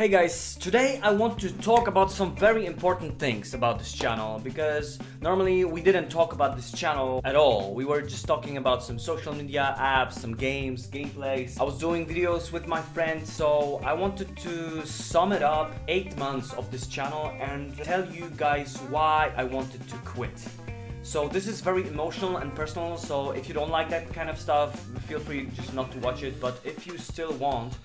Hey guys, today I want to talk about some very important things about this channel, because normally we didn't talk about this channel at all. We were just talking about some social media apps, some games, gameplays. I was doing videos with my friends, so I wanted to sum it up 8 months of this channel and tell you guys why I wanted to quit. So this is very emotional and personal, so if you don't like that kind of stuff, feel free just not to watch it, but if you still want,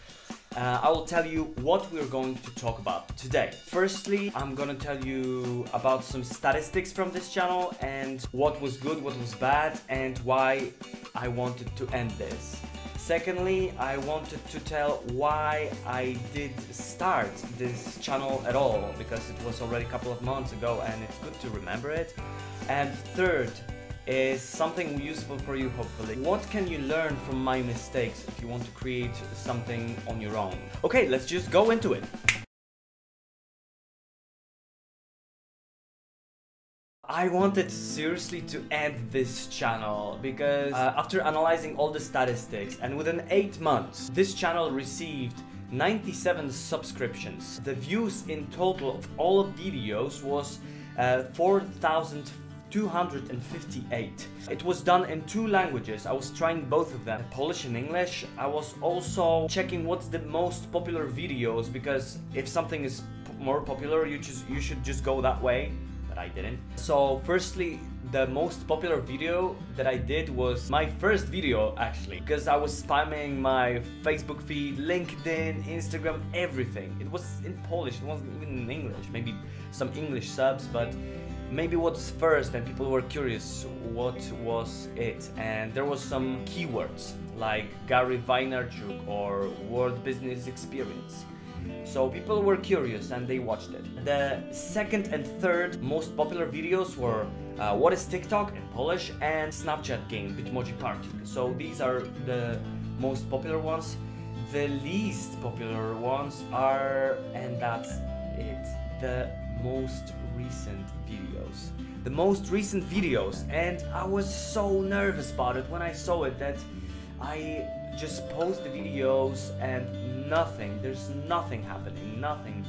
I will tell you what we're going to talk about today. Firstly, I'm gonna tell you about some statistics from this channel and what was good, what was bad, and why I wanted to end this. Secondly, I wanted to tell why I did start this channel at all, because it was already a couple of months ago and it's good to remember it. And third is something useful for you, hopefully. What can you learn from my mistakes if you want to create something on your own? Okay, let's just go into it. I wanted seriously to end this channel because after analyzing all the statistics, and within 8 months, this channel received 97 subscriptions. The views in total of all of videos was 4,258. It was done in 2 languages. I was trying both of them, Polish and English. I was also checking what's the most popular videos, because if something is more popular, you should just go that way. But I didn't. So firstly, the most popular video that I did was my first video, actually, because I was spamming my Facebook feed, LinkedIn, Instagram, everything. It was in Polish, it wasn't even in English. Maybe some English subs, but maybe what's first, and people were curious what was it, and there was some keywords like Gary Vaynerchuk or World Business Experience. So people were curious and they watched it. The second and third most popular videos were what is TikTok in Polish and Snapchat game, Bitmoji Party. So these are the most popular ones. The least popular ones are, and that's it, the most recent videos. The most recent videos, and I was so nervous about it when I saw it that I just post the videos and nothing, there's nothing happening, nothing.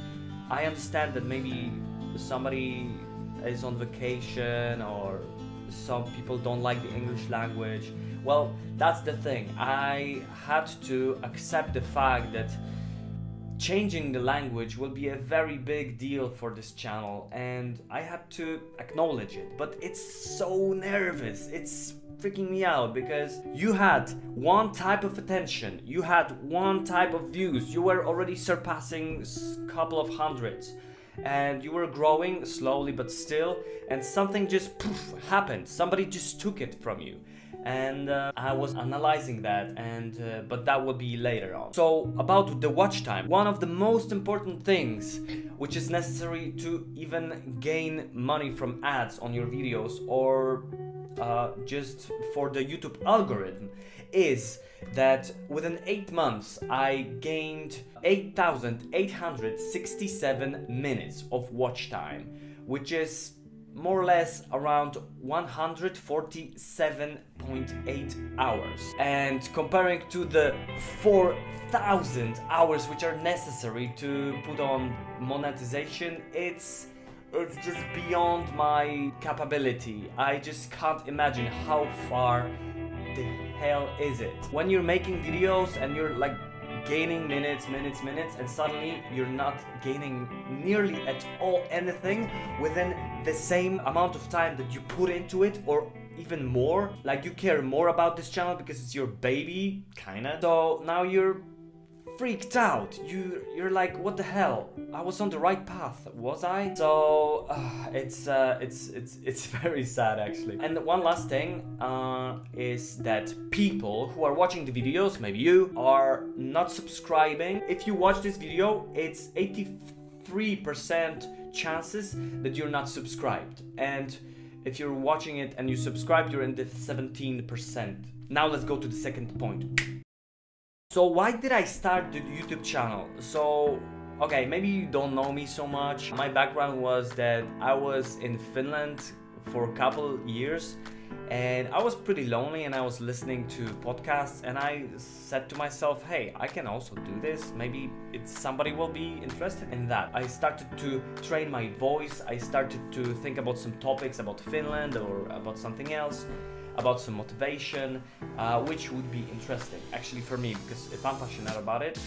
I understand that maybe somebody is on vacation or some people don't like the English language. Well, that's the thing. I had to accept the fact that changing the language will be a very big deal for this channel, and I had to acknowledge it. But it's so nervous, it's freaking me out, because you had one type of attention, you had one type of views, you were already surpassing a couple of hundreds, and you were growing slowly but still, and something just poof happened, somebody just took it from you. And I was analyzing that, and but that will be later on. So about the watch time, one of the most important things which is necessary to even gain money from ads on your videos, or just for the YouTube algorithm, is that within 8 months I gained 8,867 minutes of watch time, which is more or less around 147.8 hours. And comparing to the 4,000 hours which are necessary to put on monetization, it's just beyond my capability. I just can't imagine how far the hell is it. When you're making videos and you're like gaining minutes, and suddenly you're not gaining nearly at all anything within the same amount of time that you put into it, or even more. Like, you care more about this channel because it's your baby, kinda. So now you're freaked out. You're like, what the hell? I was on the right path, was I? So it's very sad, actually. And one last thing is that people who are watching the videos, maybe you, are not subscribing. If you watch this video, it's 83% chances that you're not subscribed, and if you're watching it and you subscribe, you're in the 17%. Now let's go to the second point. So why did I start the YouTube channel? So, okay, maybe you don't know me so much. My background was that I was in Finland for a couple years, and I was pretty lonely, and I was listening to podcasts, and I said to myself, hey, I can also do this. Maybe somebody will be interested in that. I started to train my voice. I started to think about some topics about Finland or about something else, about some motivation, which would be interesting actually for me, because if I'm passionate about it,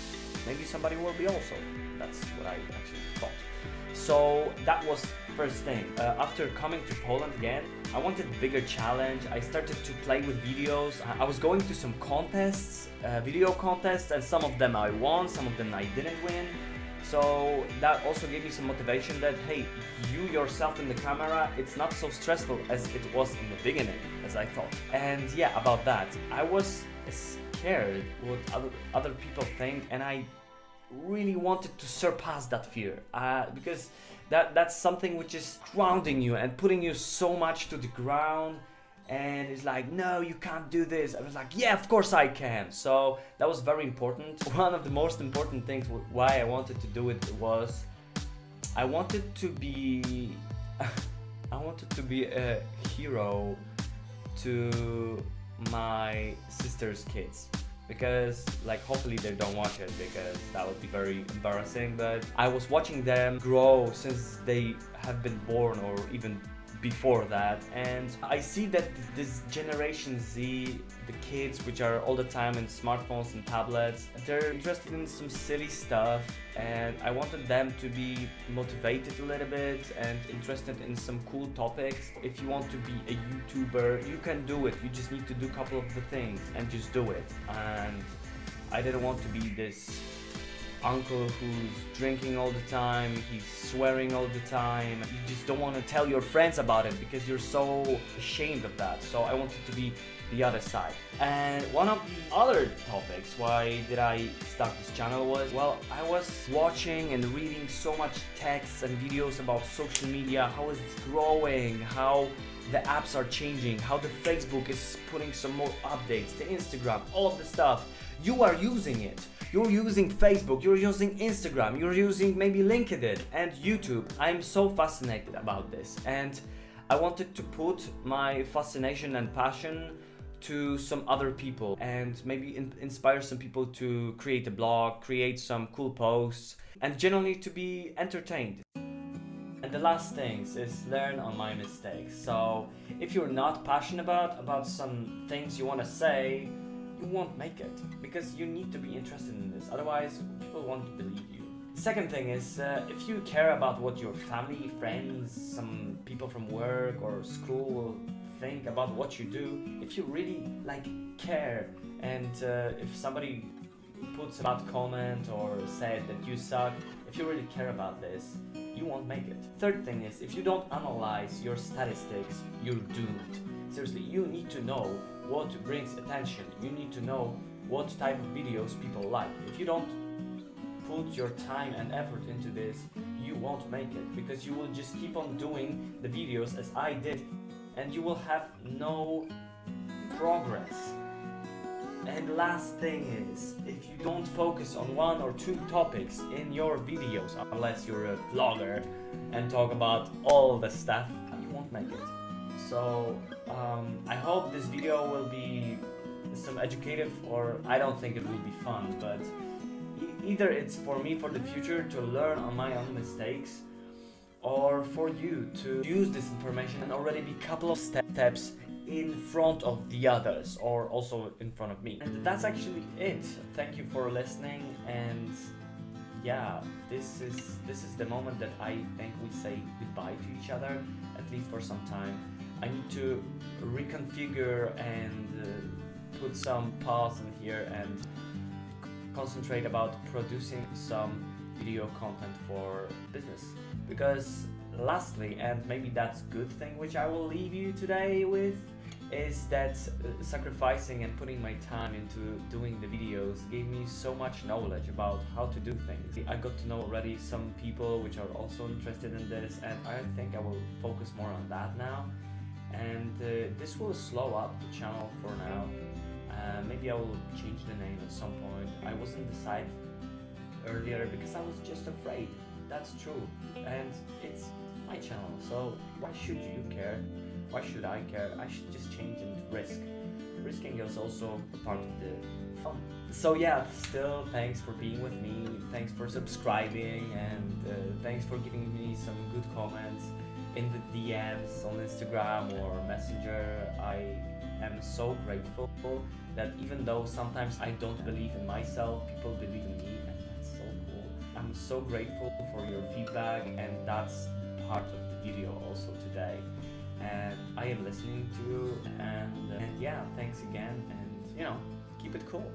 maybe somebody will be also. That's what I actually thought. So that was first thing. After coming to Poland again, I wanted a bigger challenge. I started to play with videos. I was going to some contests, video contests, and some of them I won, some of them I didn't win. So that also gave me some motivation that, hey, you yourself in the camera, it's not so stressful as it was in the beginning, as I thought. And yeah, about that, I was scared what other people think, and I really wanted to surpass that fear, because that's something which is grounding you and putting you so much to the ground, and it's like, no, you can't do this. I was like, yeah, of course I can. So that was very important. One of the most important things why I wanted to do it was I wanted to be a hero to my sister's kids, because like hopefully they don't watch it, because that would be very embarrassing, but I was watching them grow since they have been born or even before that, and I see that this Generation Z, the kids which are all the time in smartphones and tablets, they're interested in some silly stuff, and I wanted them to be motivated a little bit and interested in some cool topics. If you want to be a YouTuber, you can do it. You just need to do a couple of the things and just do it. And I didn't want to be this uncle who's drinking all the time, he's swearing all the time. You just don't want to tell your friends about it because you're so ashamed of that. So I wanted to be the other side. And one of the other topics why did I start this channel was, well, I was watching and reading so much texts and videos about social media, how it's growing, how the apps are changing, how the Facebook is putting some more updates, the Instagram, all of the stuff. You are using it. You're using Facebook, you're using Instagram, you're using maybe LinkedIn and YouTube. I'm so fascinated about this, and I wanted to put my fascination and passion to some other people, and maybe inspire some people to create a blog, create some cool posts, and generally to be entertained. And the last thing is learn on my mistakes. So if you're not passionate about some things you want to say, you won't make it, because you need to be interested in this, otherwise people won't believe you. The second thing is, if you care about what your family, friends, some people from work or school will think about what you do, if you really care, and if somebody puts a bad comment or said that you suck, if you really care about this, you won't make it. Third thing is, if you don't analyze your statistics, you're doomed. Seriously, you need to know what brings attention. You need to know what type of videos people like. If you don't put your time and effort into this, you won't make it, because you will just keep on doing the videos as I did, and you will have no progress. And the last thing is, if you don't focus on one or two topics in your videos, unless you're a vlogger and talk about all the stuff, you won't make it. So I hope this video will be some educative, or I don't think it will be fun, but either it's for me for the future to learn on my own mistakes, or for you to use this information and already be a couple of steps in front of the others, or also in front of me. And that's actually it. Thank you for listening, and yeah, this is the moment that I think we say goodbye to each other, at least for some time. I need to reconfigure and put some pause in here and concentrate about producing some video content for business. Because lastly, and maybe that's good thing which I will leave you today with, is that sacrificing and putting my time into doing the videos gave me so much knowledge about how to do things. I got to know already some people which are also interested in this, and I think I will focus more on that now. And this will slow up the channel for now. Maybe I will change the name at some point. I wasn't decided earlier because I was just afraid. That's true. And it's my channel, so why should you care? Why should I care? I should just change and risk. Risking is also a part of the fun. So yeah, still thanks for being with me, thanks for subscribing, and thanks for giving me some good comments in the DMs on Instagram or Messenger. I am so grateful that even though sometimes I don't believe in myself, people believe in me, and that's so cool. I'm so grateful for your feedback, and that's part of the video also today. And I am listening to you, and yeah, thanks again, and you know, keep it cool.